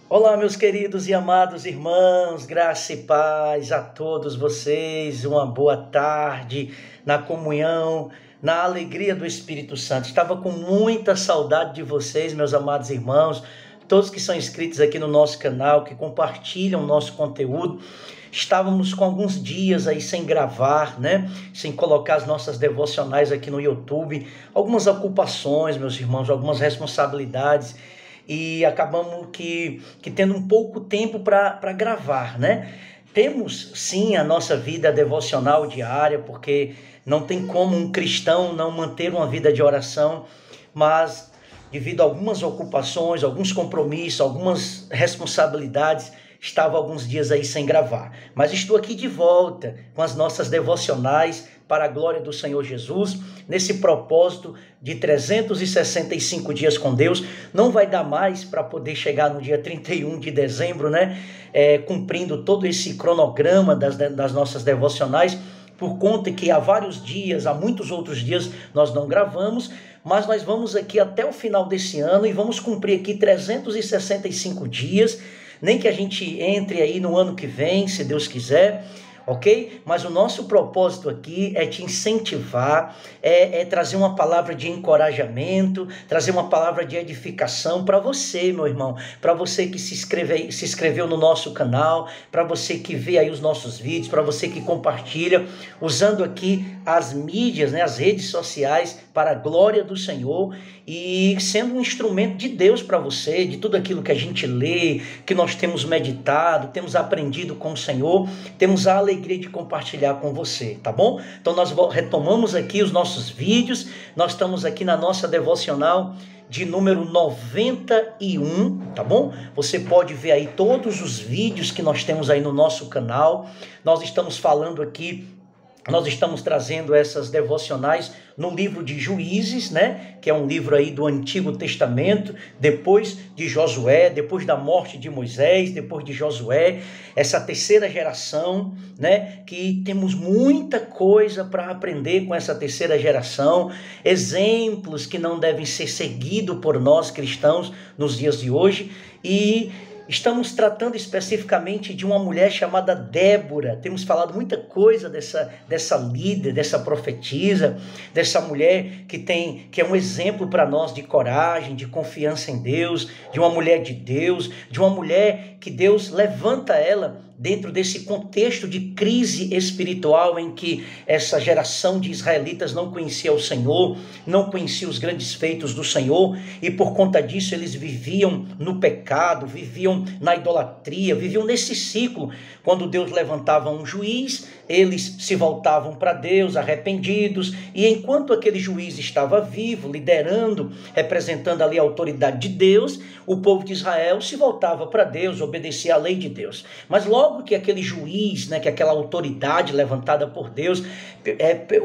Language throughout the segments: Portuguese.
Olá, meus queridos e amados irmãos, graça e paz a todos vocês, uma boa tarde na comunhão, na alegria do Espírito Santo. Estava com muita saudade de vocês, meus amados irmãos, todos que são inscritos aqui no nosso canal, que compartilham o nosso conteúdo. Estávamos com alguns dias aí sem gravar, né? Sem colocar as nossas devocionais aqui no YouTube, algumas ocupações, meus irmãos, algumas responsabilidades. E acabamos que tendo um pouco tempo para gravar, né? Temos sim a nossa vida devocional diária, porque não tem como um cristão não manter uma vida de oração, mas devido a algumas ocupações, alguns compromissos, algumas responsabilidades, estava alguns dias aí sem gravar. Mas estou aqui de volta com as nossas devocionais para a glória do Senhor Jesus, nesse propósito de 365 dias com Deus. Não vai dar mais para poder chegar no dia 31 de dezembro, né? Cumprindo todo esse cronograma das nossas devocionais, por conta que há vários dias, há muitos outros dias nós não gravamos, mas nós vamos aqui até o final desse ano e vamos cumprir aqui 365 dias, nem que a gente entre aí no ano que vem, se Deus quiser, ok? Mas o nosso propósito aqui é te incentivar, é trazer uma palavra de encorajamento, trazer uma palavra de edificação para você, meu irmão, para você que se inscreveu no nosso canal, para você que vê aí os nossos vídeos, para você que compartilha, usando aqui as mídias, né, as redes sociais para a glória do Senhor e sendo um instrumento de Deus para você, de tudo aquilo que a gente lê, que nós temos meditado, temos aprendido com o Senhor, temos a alegria de compartilhar com você, tá bom? Então nós retomamos aqui os nossos vídeos, nós estamos aqui na nossa devocional de número 91, tá bom? Você pode ver aí todos os vídeos que nós temos aí no nosso canal. Nós estamos falando aqui, nós estamos trazendo essas devocionais no livro de Juízes, né? Que é um livro aí do Antigo Testamento, depois de Josué, depois da morte de Moisés, depois de Josué, essa terceira geração, né? Que temos muita coisa para aprender com essa terceira geração, exemplos que não devem ser seguidos por nós cristãos nos dias de hoje. E estamos tratando especificamente de uma mulher chamada Débora. Temos falado muita coisa dessa líder, dessa profetisa, dessa mulher que é um exemplo para nós de coragem, de confiança em Deus, de uma mulher de Deus, de uma mulher que Deus levanta ela dentro desse contexto de crise espiritual em que essa geração de israelitas não conhecia o Senhor, não conhecia os grandes feitos do Senhor, e por conta disso eles viviam no pecado, viviam na idolatria, viviam nesse ciclo. Quando Deus levantava um juiz, eles se voltavam para Deus arrependidos, e enquanto aquele juiz estava vivo, liderando, representando ali a autoridade de Deus, o povo de Israel se voltava para Deus, obedecia à lei de Deus. Mas logo que aquele juiz, né, que aquela autoridade levantada por Deus,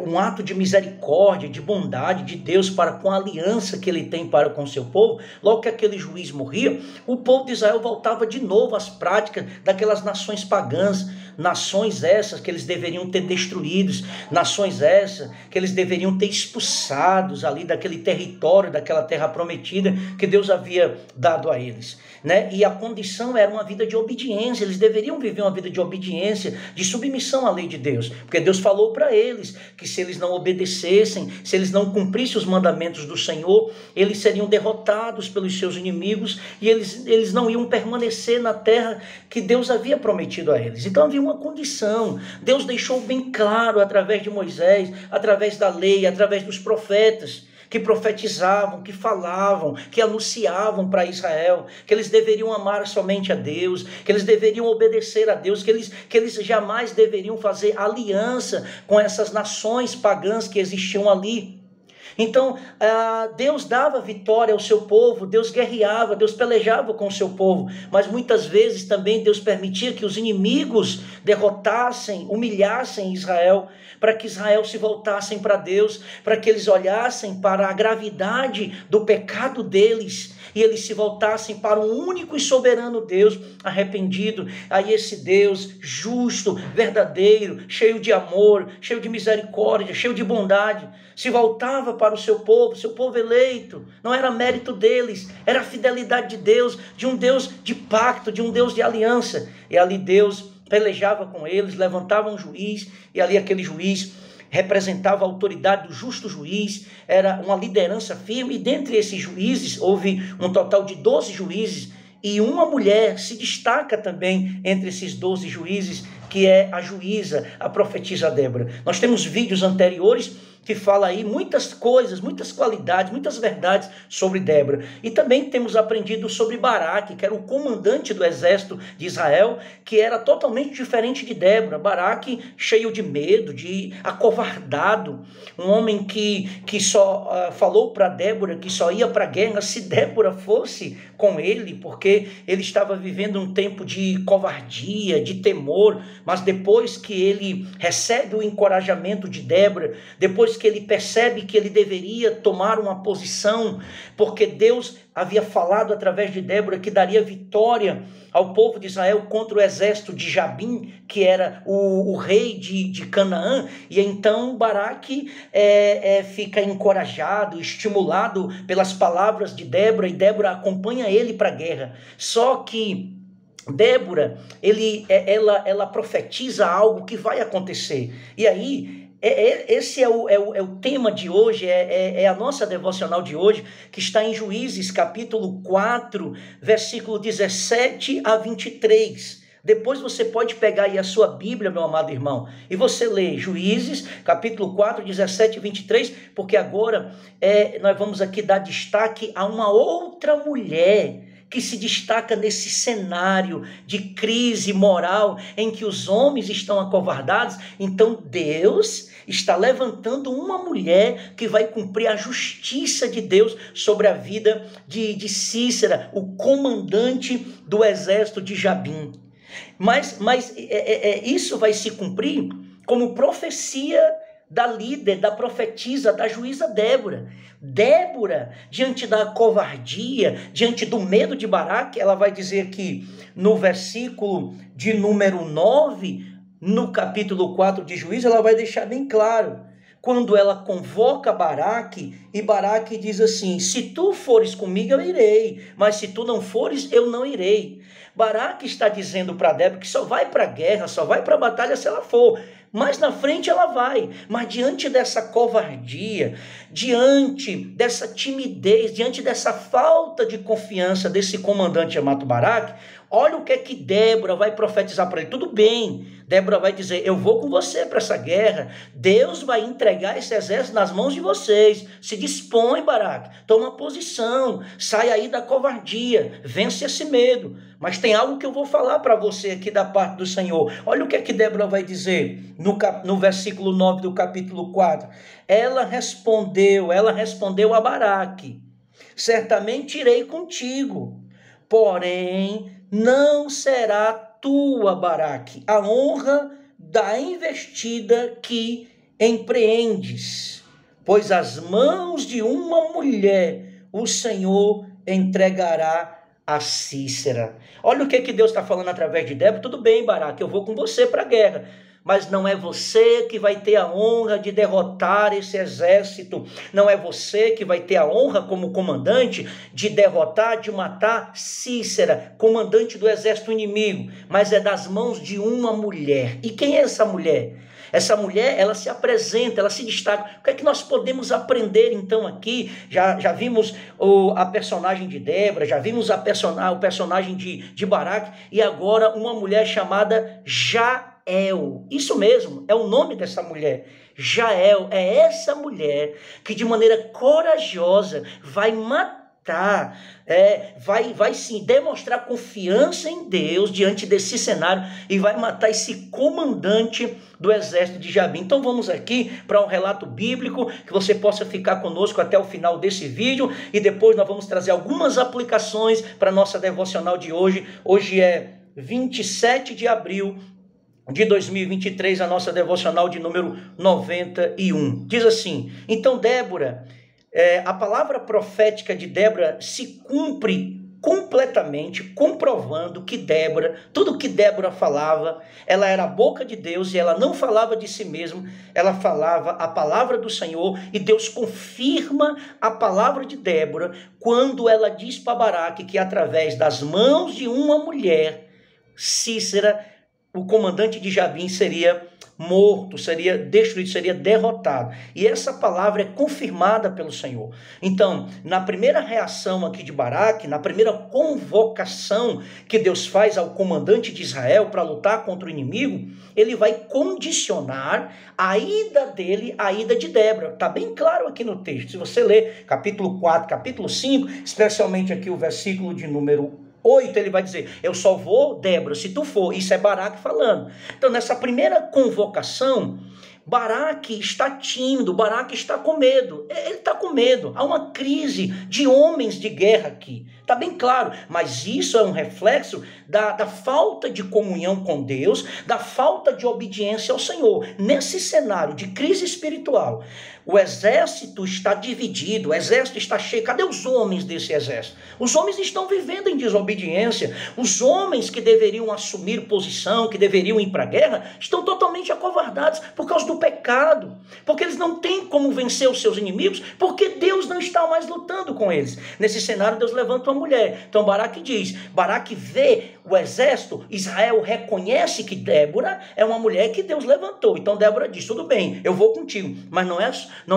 um ato de misericórdia, de bondade de Deus para com a aliança que ele tem para com o seu povo, logo que aquele juiz morria, o povo de Israel voltava de novo às práticas daquelas nações pagãs, nações essas que eles deveriam ter destruídos, nações essas que eles deveriam ter expulsados ali daquele território, daquela terra prometida que Deus havia dado a eles, né? E a condição era uma vida de obediência, eles deveriam viver uma vida de obediência, de submissão à lei de Deus, porque Deus falou para eles que se eles não obedecessem, se eles não cumprissem os mandamentos do Senhor, eles seriam derrotados pelos seus inimigos e eles não iam permanecer na terra que Deus havia prometido a eles. Então havia uma condição. Deus deixou bem claro através de Moisés, através da lei, através dos profetas, que profetizavam, que falavam, que anunciavam para Israel, que eles deveriam amar somente a Deus, que eles deveriam obedecer a Deus, que eles jamais deveriam fazer aliança com essas nações pagãs que existiam ali. Então, Deus dava vitória ao seu povo, Deus guerreava, Deus pelejava com o seu povo, mas muitas vezes também Deus permitia que os inimigos derrotassem, humilhassem Israel, para que Israel se voltassem para Deus, para que eles olhassem para a gravidade do pecado deles, e eles se voltassem para um único e soberano Deus arrependido. Aí esse Deus justo, verdadeiro, cheio de amor, cheio de misericórdia, cheio de bondade, se voltava para o seu povo eleito. Não era mérito deles, era a fidelidade de Deus, de um Deus de pacto, de um Deus de aliança. E ali Deus pelejava com eles, levantava um juiz, e ali aquele juiz representava a autoridade do justo juiz, era uma liderança firme, e dentre esses juízes, houve um total de 12 juízes, e uma mulher se destaca também entre esses 12 juízes, que é a juíza, a profetisa Débora. Nós temos vídeos anteriores que fala aí muitas coisas, muitas qualidades, muitas verdades sobre Débora. E também temos aprendido sobre Baraque, que era o comandante do exército de Israel, que era totalmente diferente de Débora. Baraque cheio de medo, de acovardado, um homem que só falou para Débora que só ia para a guerra se Débora fosse com ele, porque ele estava vivendo um tempo de covardia, de temor, mas depois que ele recebe o encorajamento de Débora, depois que ele percebe que ele deveria tomar uma posição, porque Deus havia falado através de Débora que daria vitória ao povo de Israel contra o exército de Jabim, que era o rei de Canaã, e então Baraque fica encorajado, estimulado pelas palavras de Débora, e Débora acompanha ele para a guerra. Só que Débora, ela profetiza algo que vai acontecer, e aí esse é o tema de hoje, é a nossa devocional de hoje, que está em Juízes, capítulo 4, versículo 17 a 23. Depois você pode pegar aí a sua Bíblia, meu amado irmão, e você lê Juízes, capítulo 4, 17 e 23, porque agora nós vamos aqui dar destaque a uma outra mulher que se destaca nesse cenário de crise moral em que os homens estão acovardados. Então Deus está levantando uma mulher que vai cumprir a justiça de Deus sobre a vida de Cícera, o comandante do exército de Jabim. Mas isso vai se cumprir como profecia da líder, da profetisa, da juíza Débora. Débora, diante da covardia, diante do medo de Baraque, ela vai dizer aqui no versículo de número 9, no capítulo 4 de Juízes, ela vai deixar bem claro, quando ela convoca Baraque, e Baraque diz assim: se tu fores comigo, eu irei, mas se tu não fores, eu não irei. Baraque está dizendo para Débora que só vai para a guerra, só vai para a batalha se ela for. Mas na frente ela vai. Mas diante dessa covardia, diante dessa timidez, diante dessa falta de confiança desse comandante chamado Baraque, olha o que é que Débora vai profetizar para ele. Tudo bem, Débora vai dizer: eu vou com você para essa guerra, Deus vai entregar esse exército nas mãos de vocês. Se dispõe, Baraque, toma posição, sai aí da covardia, vence esse medo. Mas tem algo que eu vou falar para você aqui da parte do Senhor. Olha o que é que Débora vai dizer no versículo 9 do capítulo 4. Ela respondeu a Baraque: certamente irei contigo, porém não será tua, Baraque, a honra da investida que empreendes, pois as mãos de uma mulher o Senhor entregará a Cícera. Olha o que Deus está falando através de Débora. Tudo bem, Baraque, eu vou com você para a guerra, mas não é você que vai ter a honra de derrotar esse exército, não é você que vai ter a honra como comandante de derrotar, de matar Cícera, comandante do exército inimigo, mas é das mãos de uma mulher. E quem é essa mulher? Essa mulher, ela se apresenta, ela se destaca. O que é que nós podemos aprender então aqui? Já vimos a personagem de Débora, já vimos o personagem de Baraque, e agora uma mulher chamada Jael. Isso mesmo, é o nome dessa mulher. Jael é essa mulher que de maneira corajosa vai matar, vai sim demonstrar confiança em Deus diante desse cenário e vai matar esse comandante do exército de Jabim. Então vamos aqui para um relato bíblico, que você possa ficar conosco até o final desse vídeo, e depois nós vamos trazer algumas aplicações para a nossa devocional de hoje. Hoje é 27 de abril de 2023, a nossa devocional de número 91. Diz assim: então Débora, a palavra profética de Débora se cumpre completamente comprovando que Débora, tudo que Débora falava, ela era a boca de Deus e ela não falava de si mesma, ela falava a palavra do Senhor, e Deus confirma a palavra de Débora quando ela diz para Baraque que através das mãos de uma mulher, Sísera, o comandante de Jabim, seria morto, seria destruído, seria derrotado. E essa palavra é confirmada pelo Senhor. Então, na primeira reação aqui de Baraque, na primeira convocação que Deus faz ao comandante de Israel para lutar contra o inimigo, ele vai condicionar a ida dele, a ida de Débora. Está bem claro aqui no texto. Se você ler capítulo 4, capítulo 5, especialmente aqui o versículo de número 8, ele vai dizer, eu só vou, Débora, se tu for. Isso é Baraque falando. Então, nessa primeira convocação, Baraque está tímido, Baraque está com medo. Ele está com medo. Há uma crise de homens de guerra aqui. Está bem claro. Mas isso é um reflexo da falta de comunhão com Deus, da falta de obediência ao Senhor. Nesse cenário de crise espiritual, o exército está dividido, o exército está cheio. Cadê os homens desse exército? Os homens estão vivendo em desobediência. Os homens que deveriam assumir posição, que deveriam ir para a guerra, estão totalmente acovardados por causa do pecado. Porque eles não têm como vencer os seus inimigos, porque Deus não está mais lutando com eles. Nesse cenário, Deus levanta uma mulher. Então Baraque diz, Baraque vê o exército, Israel reconhece que Débora é uma mulher que Deus levantou. Então Débora diz, tudo bem, eu vou contigo, mas não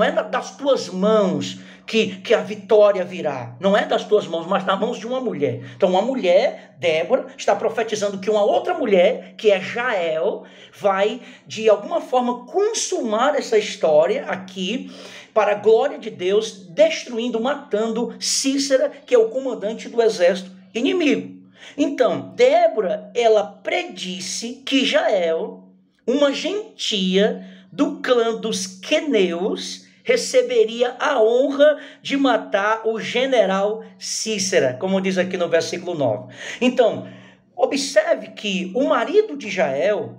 é das tuas mãos que a vitória virá. Não é das tuas mãos, mas das mãos de uma mulher. Então uma mulher, Débora, está profetizando que uma outra mulher, que é Jael, vai de alguma forma consumar essa história aqui, para a glória de Deus, destruindo, matando Sísera, que é o comandante do exército inimigo. Então, Débora, ela predisse que Jael, uma gentia do clã dos queneus, receberia a honra de matar o general Sísera, como diz aqui no versículo 9. Então, observe que o marido de Jael,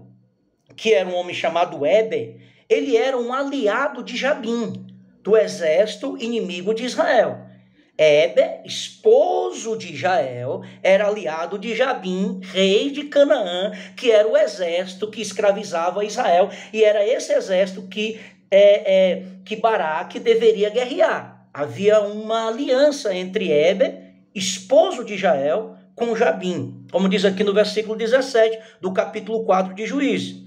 que era um homem chamado Éber, ele era um aliado de Jabim, do exército inimigo de Israel. Éber, esposo de Jael, era aliado de Jabim, rei de Canaã, que era o exército que escravizava Israel, e era esse exército que Baraque deveria guerrear. Havia uma aliança entre Éber, esposo de Jael, com Jabim, como diz aqui no versículo 17 do capítulo 4 de Juízes.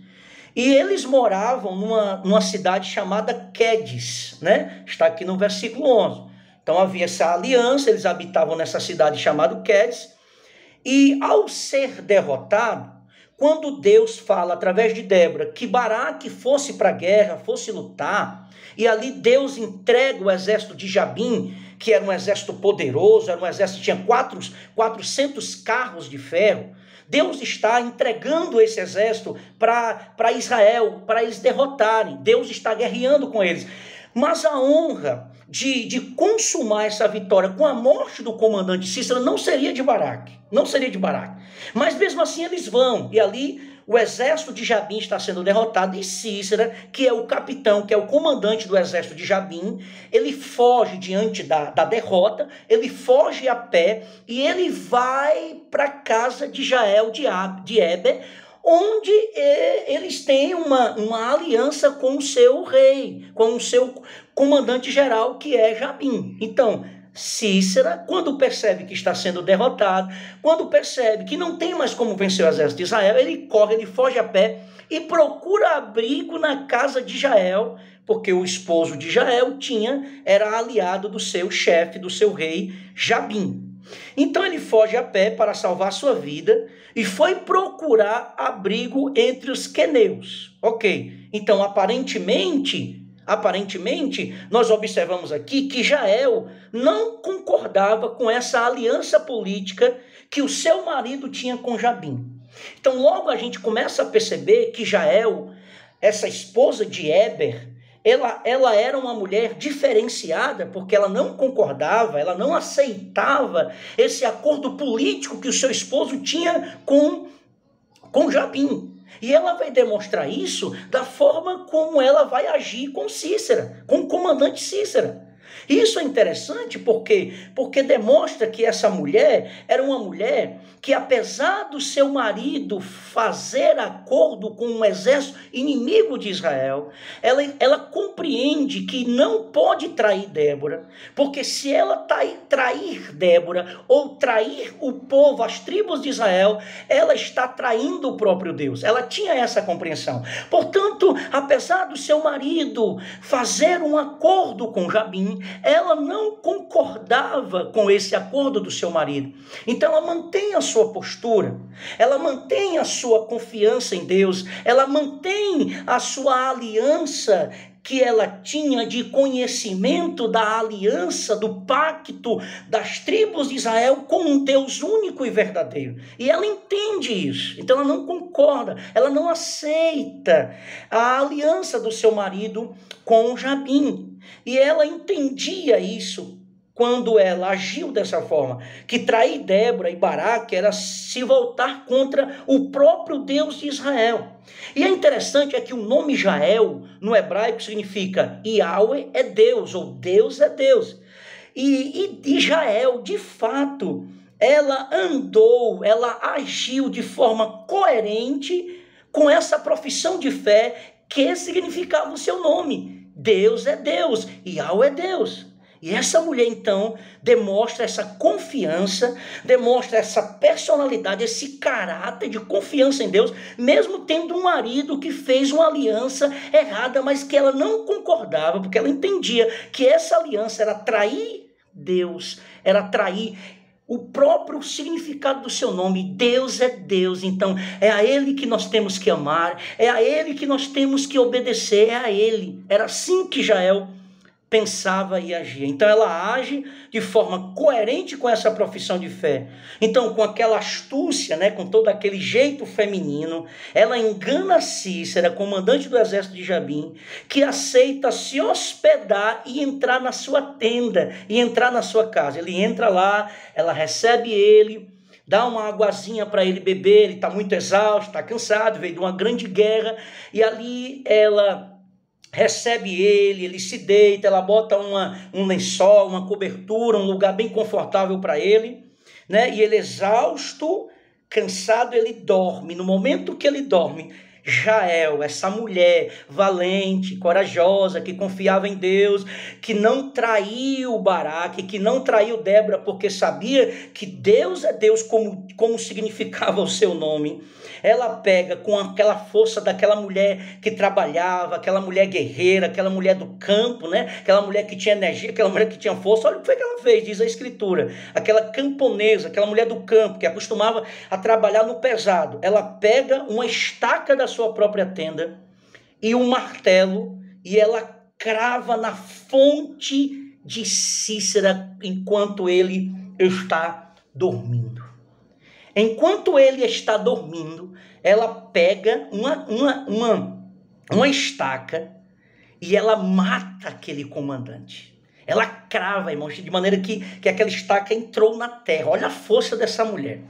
E eles moravam numa cidade chamada Quedes, né? Está aqui no versículo 11. Então havia essa aliança, eles habitavam nessa cidade chamada Quedes. E ao ser derrotado, quando Deus fala através de Débora que Baraque fosse para a guerra, fosse lutar, e ali Deus entrega o exército de Jabim, que era um exército poderoso, era um exército que tinha 400 carros de ferro, Deus está entregando esse exército para Israel, para eles derrotarem. Deus está guerreando com eles. Mas a honra de consumar essa vitória com a morte do comandante Sísera não seria de Baraque. Não seria de Baraque. Mas mesmo assim eles vão. E ali o exército de Jabim está sendo derrotado. E Sísera, que é o capitão, que é o comandante do exército de Jabim, ele foge diante da derrota. Ele foge a pé e ele vai para a casa de Jael, de Éber, onde eles têm uma aliança com o seu rei, com o seu comandante geral, que é Jabim. Então, Sísera, quando percebe que está sendo derrotado, quando percebe que não tem mais como vencer o exército de Israel, ele corre, ele foge a pé e procura abrigo na casa de Jael, porque o esposo de Jael era aliado do seu chefe, do seu rei, Jabim. Então ele foge a pé para salvar sua vida e foi procurar abrigo entre os queneus. Ok, então aparentemente, nós observamos aqui que Jael não concordava com essa aliança política que o seu marido tinha com Jabim. Então logo a gente começa a perceber que Jael, essa esposa de Éber, ela era uma mulher diferenciada, porque ela não concordava, ela não aceitava esse acordo político que o seu esposo tinha com Jabim. E ela vai demonstrar isso da forma como ela vai agir com Sísera, com o comandante Sísera. Isso é interessante porque demonstra que essa mulher era uma mulher que, apesar do seu marido fazer acordo com um exército inimigo de Israel, ela compreende que não pode trair Débora, porque se ela trair Débora ou trair o povo, as tribos de Israel, ela está traindo o próprio Deus. Ela tinha essa compreensão. Portanto, apesar do seu marido fazer um acordo com Jabim, ela não concordava com esse acordo do seu marido. Então ela mantém a sua postura, ela mantém a sua confiança em Deus, ela mantém a sua aliança que ela tinha de conhecimento da aliança, do pacto das tribos de Israel com um Deus único e verdadeiro. E ela entende isso. Então ela não concorda, ela não aceita a aliança do seu marido com Jabim. E ela entendia isso quando ela agiu dessa forma, que trair Débora e Baraque era se voltar contra o próprio Deus de Israel. E é interessante é que o nome Jael, no hebraico, significa Yahweh é Deus, ou Deus é Deus. E Jael, de fato, ela agiu de forma coerente com essa profissão de fé que significava o seu nome. Deus é Deus, Yahweh é Deus. E essa mulher, então, demonstra essa confiança, demonstra essa personalidade, esse caráter de confiança em Deus, mesmo tendo um marido que fez uma aliança errada, mas que ela não concordava, porque ela entendia que essa aliança era trair Deus, era trair o próprio significado do seu nome. Deus é Deus, então é a Ele que nós temos que amar, é a Ele que nós temos que obedecer, é a Ele. Era assim que Jael pensava e agia. Então ela age de forma coerente com essa profissão de fé. Então, com aquela astúcia, com todo aquele jeito feminino, ela engana Cícera, comandante do exército de Jabim, que aceita se hospedar e entrar na sua tenda, e entrar na sua casa. Ele entra lá, ela recebe ele, dá uma aguazinha para ele beber, ele está muito exausto, está cansado, veio de uma grande guerra, e ali ela recebe ele se deita, ela bota um lençol, uma cobertura, um lugar bem confortável para ele, e ele exausto, cansado, ele dorme. No momento que ele dorme, Jael, essa mulher valente, corajosa, que confiava em Deus, que não traiu Baraque, que não traiu Débora, porque sabia que Deus é Deus, como significava o seu nome. Ela pega com aquela força daquela mulher que trabalhava, aquela mulher guerreira, aquela mulher do campo, aquela mulher que tinha energia, aquela mulher que tinha força. Olha o que foi que ela fez, diz a Escritura. Aquela camponesa, aquela mulher do campo, que acostumava a trabalhar no pesado. Ela pega uma estaca da sua própria tenda e um martelo, e ela crava na fonte de Cícera enquanto ele está dormindo. Enquanto ele está dormindo, ela pega uma estaca e ela mata aquele comandante. Ela crava, irmãos, de maneira que aquela estaca entrou na terra. Olha a força dessa mulher.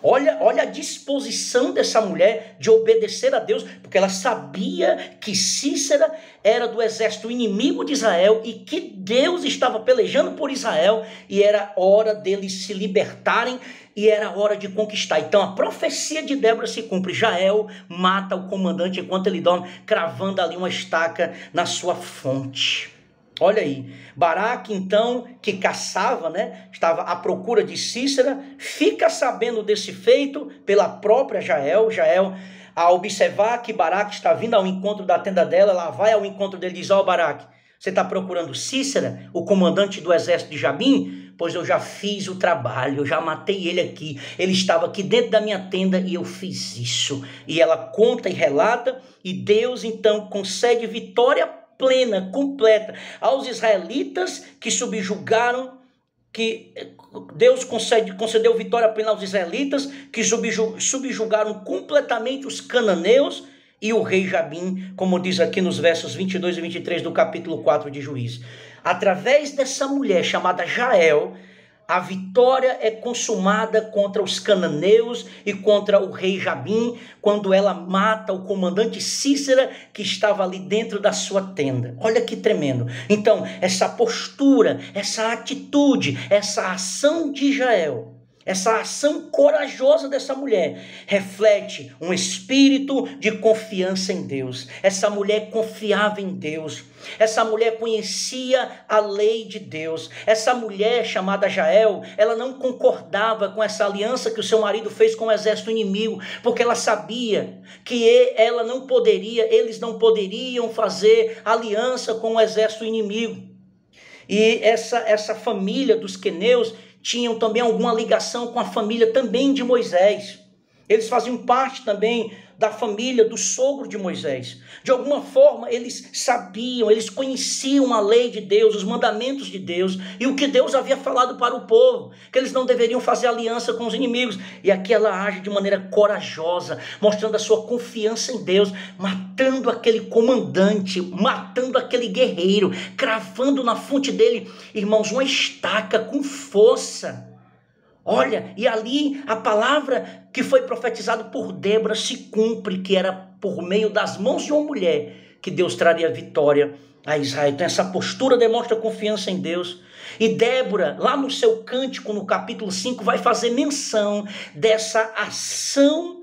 Olha a disposição dessa mulher de obedecer a Deus, porque ela sabia que Cícera era do exército inimigo de Israel e que Deus estava pelejando por Israel e era hora deles se libertarem e era hora de conquistar. Então a profecia de Débora se cumpre. Jael mata o comandante enquanto ele dorme, cravando ali uma estaca na sua fonte. Olha aí, Baraque então, que caçava, estava à procura de Cícera, fica sabendo desse feito pela própria Jael. Jael, ao observar que Baraque está vindo ao encontro da tenda dela, ela vai ao encontro dele e diz: Baraque, você está procurando Cícera, o comandante do exército de Jabim? Pois eu já fiz o trabalho, eu já matei ele aqui, ele estava aqui dentro da minha tenda e eu fiz isso. E ela conta e relata, e Deus então concede vitória plena, completa, aos israelitas que subjugaram, que Deus concedeu vitória plena aos israelitas que subjugaram completamente os cananeus e o rei Jabim, como diz aqui nos versos 22 e 23 do capítulo 4 de Juízes. Através dessa mulher chamada Jael, A vitória é consumada contra os cananeus e contra o rei Jabim, quando ela mata o comandante Sísera, que estava ali dentro da sua tenda. Olha que tremendo. Então, essa postura, essa atitude, essa ação de Jael, essa ação corajosa dessa mulher reflete um espírito de confiança em Deus. Essa mulher confiava em Deus. Essa mulher conhecia a lei de Deus. Essa mulher chamada Jael, ela não concordava com essa aliança que o seu marido fez com o exército inimigo, porque ela sabia que eles não poderiam fazer aliança com o exército inimigo. E essa família dos queneus tinham também alguma ligação com a família também de Moisés. Eles faziam parte também da família do sogro de Moisés. De alguma forma, eles sabiam, eles conheciam a lei de Deus, os mandamentos de Deus, e o que Deus havia falado para o povo, que eles não deveriam fazer aliança com os inimigos. E aqui ela age de maneira corajosa, mostrando a sua confiança em Deus, matando aquele comandante, matando aquele guerreiro, cravando na fonte dele, irmãos, uma estaca com força. Olha, e ali a palavra que foi profetizada por Débora se cumpre, que era por meio das mãos de uma mulher que Deus traria vitória a Israel. Então essa postura demonstra confiança em Deus. E Débora, lá no seu cântico, no capítulo 5, vai fazer menção dessa ação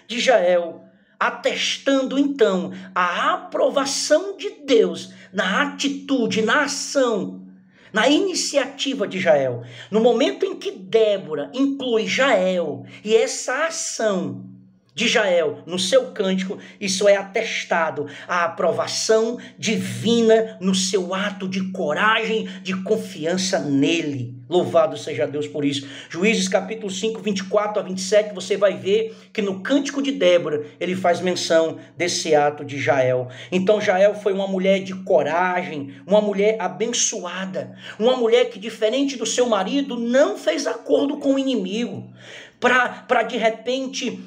de Jael, atestando então a aprovação de Deus na atitude, na ação, na iniciativa de Jael. No momento em que Débora inclui Jael e essa ação de Jael no seu cântico, isso é atestado a aprovação divina no seu ato de coragem, de confiança nele. Louvado seja Deus por isso. Juízes capítulo 5, 24 a 27, você vai ver que no cântico de Débora, ele faz menção desse ato de Jael. Então Jael foi uma mulher de coragem, uma mulher abençoada, uma mulher que, diferente do seu marido, não fez acordo com o inimigo, para de repente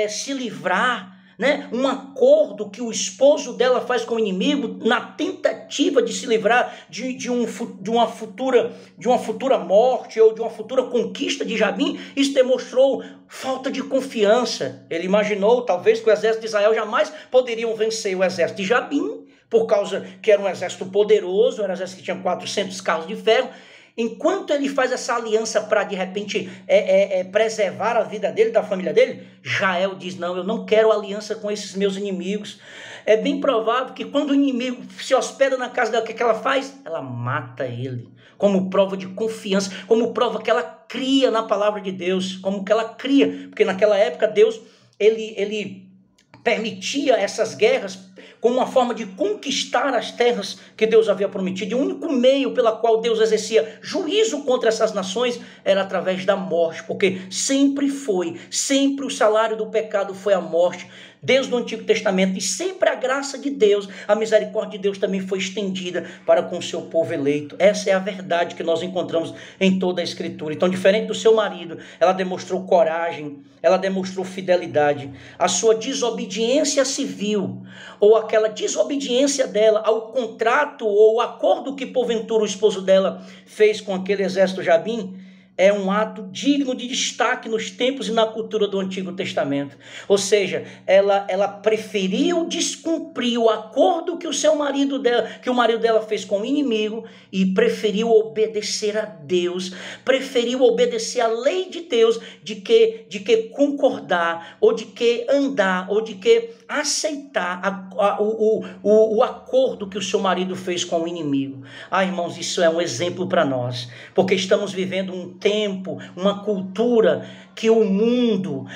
se livrar, né? Um acordo que o esposo dela faz com o inimigo na tentativa de se livrar de uma futura morte ou de uma futura conquista de Jabim. Isso demonstrou falta de confiança. Ele imaginou talvez que o exército de Israel jamais poderiam vencer o exército de Jabim, por causa que era um exército poderoso, era um exército que tinha 400 carros de ferro. Enquanto ele faz essa aliança para, de repente, preservar a vida dele, da família dele, Jael diz, não, eu não quero aliança com esses meus inimigos. É bem provável que quando o inimigo se hospeda na casa dela, o que ela faz? Ela mata ele, como prova de confiança, como prova que ela cria na palavra de Deus, como que ela cria, porque naquela época Deus, ele permitia essas guerras como uma forma de conquistar as terras que Deus havia prometido. E o único meio pela qual Deus exercia juízo contra essas nações era através da morte, porque sempre o salário do pecado foi a morte, desde o Antigo Testamento, e sempre a graça de Deus, a misericórdia de Deus também foi estendida para com o seu povo eleito. Essa é a verdade que nós encontramos em toda a Escritura. Então, diferente do seu marido, ela demonstrou coragem, ela demonstrou fidelidade. A sua desobediência civil, ou aquela desobediência dela ao contrato ou acordo que porventura o esposo dela fez com aquele exército Jabim, é um ato digno de destaque nos tempos e na cultura do Antigo Testamento. Ou seja, ela preferiu descumprir o acordo que o marido dela fez com o inimigo e preferiu obedecer a Deus, preferiu obedecer a lei de Deus de que concordar, ou de que andar, ou de que aceitar o acordo que o seu marido fez com o inimigo. Irmãos, isso é um exemplo para nós, porque estamos vivendo um tempo, uma cultura que o mundo,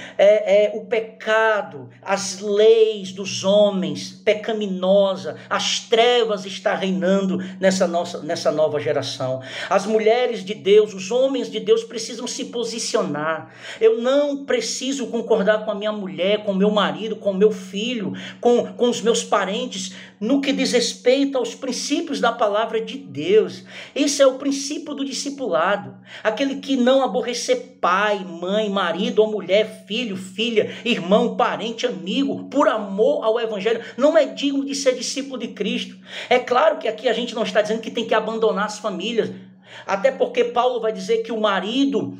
o pecado, as leis dos homens, pecaminosa, as trevas está reinando nessa nova geração. As mulheres de Deus, os homens de Deus precisam se posicionar. Eu não preciso concordar com a minha mulher, com o meu marido, com o meu filho, com os meus parentes, no que diz respeito aos princípios da palavra de Deus. Esse é o princípio do discipulado. Aquele que não aborrecer pai, mãe, marido ou mulher, filho, filha, irmão, parente, amigo, por amor ao evangelho, não é digno de ser discípulo de Cristo. É claro que aqui a gente não está dizendo que tem que abandonar as famílias. Até porque Paulo vai dizer que o marido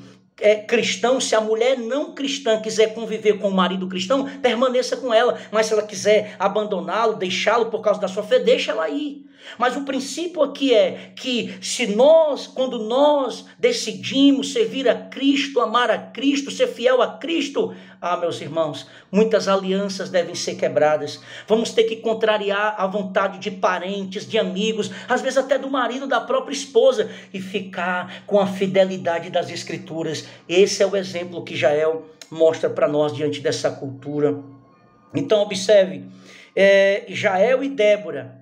cristão, se a mulher não cristã quiser conviver com o marido cristão, permaneça com ela. Mas se ela quiser abandoná-lo, deixá-lo por causa da sua fé, deixa ela ir. Mas o princípio aqui é que quando nós decidimos servir a Cristo, amar a Cristo, ser fiel a Cristo, meus irmãos, muitas alianças devem ser quebradas. Vamos ter que contrariar a vontade de parentes, de amigos, às vezes até do marido, da própria esposa, e ficar com a fidelidade das Escrituras. Esse é o exemplo que Jael mostra para nós diante dessa cultura. Então observe, Jael e Débora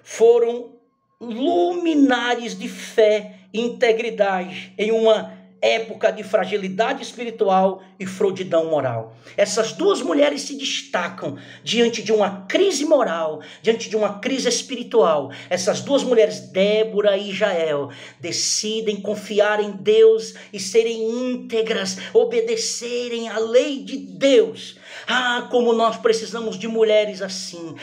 foram luminares de fé e integridade em uma época de fragilidade espiritual e frouxidão moral. Essas duas mulheres se destacam diante de uma crise moral, diante de uma crise espiritual. Essas duas mulheres, Débora e Jael, decidem confiar em Deus e serem íntegras, obedecerem à lei de Deus. Como nós precisamos de mulheres assim.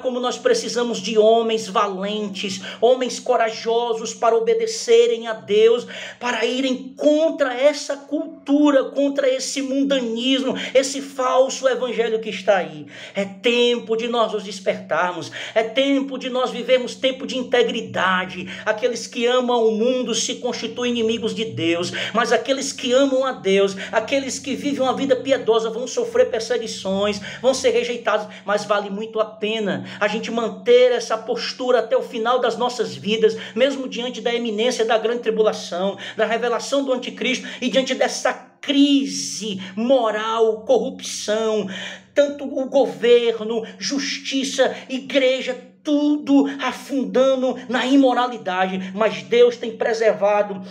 Como nós precisamos de homens valentes, homens corajosos para obedecerem a Deus, para irem contra essa cultura, contra esse mundanismo, esse falso evangelho que está aí. É tempo de nós nos despertarmos, é tempo de nós vivermos tempo de integridade. Aqueles que amam o mundo se constituem inimigos de Deus, mas aqueles que amam a Deus, aqueles que vivem uma vida piedosa vão sofrer perseguições, vão ser rejeitados, mas vale muito a pena a gente manter essa postura até o final das nossas vidas, mesmo diante da iminência da grande tribulação, da revelação do anticristo e diante dessa crise moral, corrupção, tanto o governo, justiça, igreja, tudo afundando na imoralidade. Mas Deus tem preservado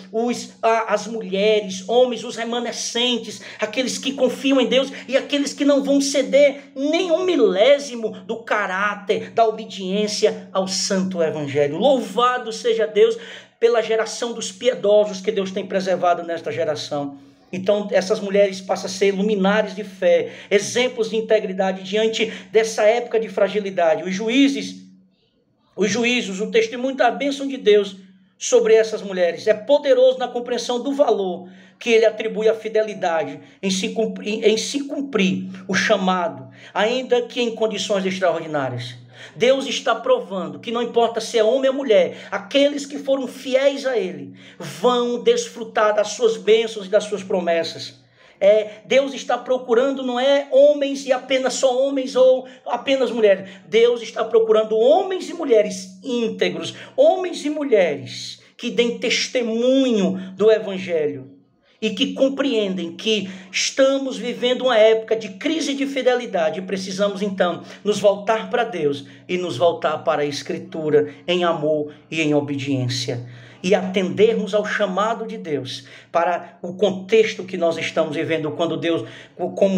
as mulheres, homens, os remanescentes, aqueles que confiam em Deus e aqueles que não vão ceder nem um milésimo do caráter, da obediência ao santo evangelho. Louvado seja Deus pela geração dos piedosos que Deus tem preservado nesta geração. Então essas mulheres passam a ser luminares de fé, exemplos de integridade diante dessa época de fragilidade. Os juízos, o testemunho da bênção de Deus sobre essas mulheres é poderoso na compreensão do valor que ele atribui à fidelidade em se cumprir o chamado, ainda que em condições extraordinárias. Deus está provando que não importa se é homem ou mulher, aqueles que foram fiéis a Ele vão desfrutar das suas bênçãos e das suas promessas. Deus está procurando, não é homens e apenas só homens ou apenas mulheres. Deus está procurando homens e mulheres íntegros, homens e mulheres que deem testemunho do Evangelho e que compreendem que estamos vivendo uma época de crise de fidelidade e precisamos então nos voltar para Deus e nos voltar para a Escritura em amor e em obediência. E atendermos ao chamado de Deus para o contexto que nós estamos vivendo, como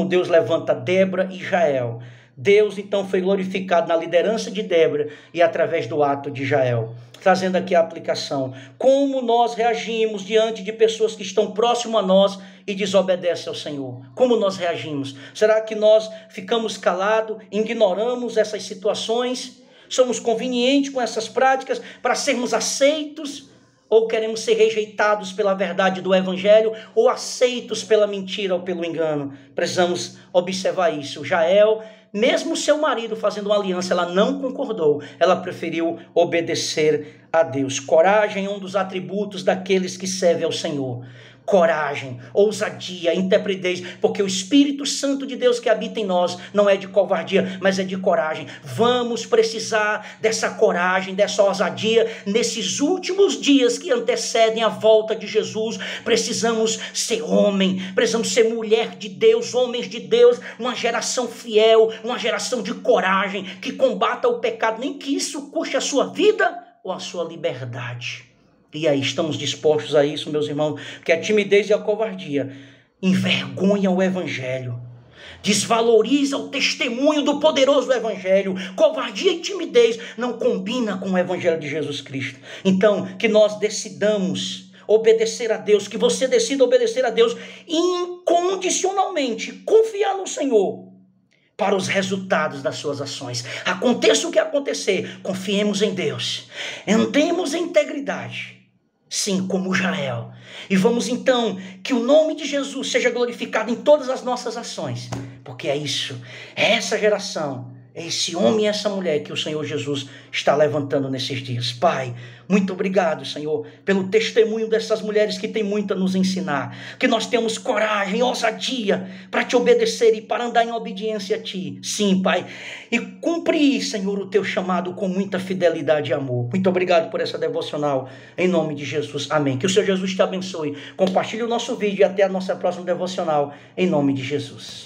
Deus levanta Débora e Jael. Deus então foi glorificado na liderança de Débora e através do ato de Jael. Trazendo aqui a aplicação. Como nós reagimos diante de pessoas que estão próximo a nós e desobedecem ao Senhor? Como nós reagimos? Será que nós ficamos calados, ignoramos essas situações? Somos convenientes com essas práticas para sermos aceitos? Ou queremos ser rejeitados pela verdade do Evangelho, ou aceitos pela mentira ou pelo engano? Precisamos observar isso. Jael, mesmo seu marido fazendo uma aliança, ela não concordou. Ela preferiu obedecer a Deus. Coragem é um dos atributos daqueles que servem ao Senhor. Coragem, ousadia, intrepidez, porque o Espírito Santo de Deus que habita em nós não é de covardia, mas é de coragem. Vamos precisar dessa coragem, dessa ousadia nesses últimos dias que antecedem a volta de Jesus. Precisamos ser homem, precisamos ser mulher de Deus, homens de Deus, uma geração fiel, uma geração de coragem, que combata o pecado, nem que isso custe a sua vida ou a sua liberdade. E aí, estamos dispostos a isso, meus irmãos? Porque a timidez e a covardia envergonham o Evangelho, desvaloriza o testemunho do poderoso Evangelho. Covardia e timidez não combinam com o Evangelho de Jesus Cristo. Então, que nós decidamos obedecer a Deus, que você decida obedecer a Deus incondicionalmente, confiar no Senhor para os resultados das suas ações. Aconteça o que acontecer, confiemos em Deus, andemos em integridade Sim, como Jael. E vamos então que o nome de Jesus seja glorificado em todas as nossas ações, porque é isso, é essa geração, é esse homem e essa mulher que o Senhor Jesus está levantando nesses dias. Pai, muito obrigado, Senhor, pelo testemunho dessas mulheres que têm muito a nos ensinar, que nós temos coragem, ousadia para te obedecer e para andar em obediência a ti. Sim, Pai, e cumprir, Senhor, o teu chamado com muita fidelidade e amor. Muito obrigado por essa devocional, em nome de Jesus. Amém. Que o Senhor Jesus te abençoe. Compartilhe o nosso vídeo e até a nossa próxima devocional, em nome de Jesus.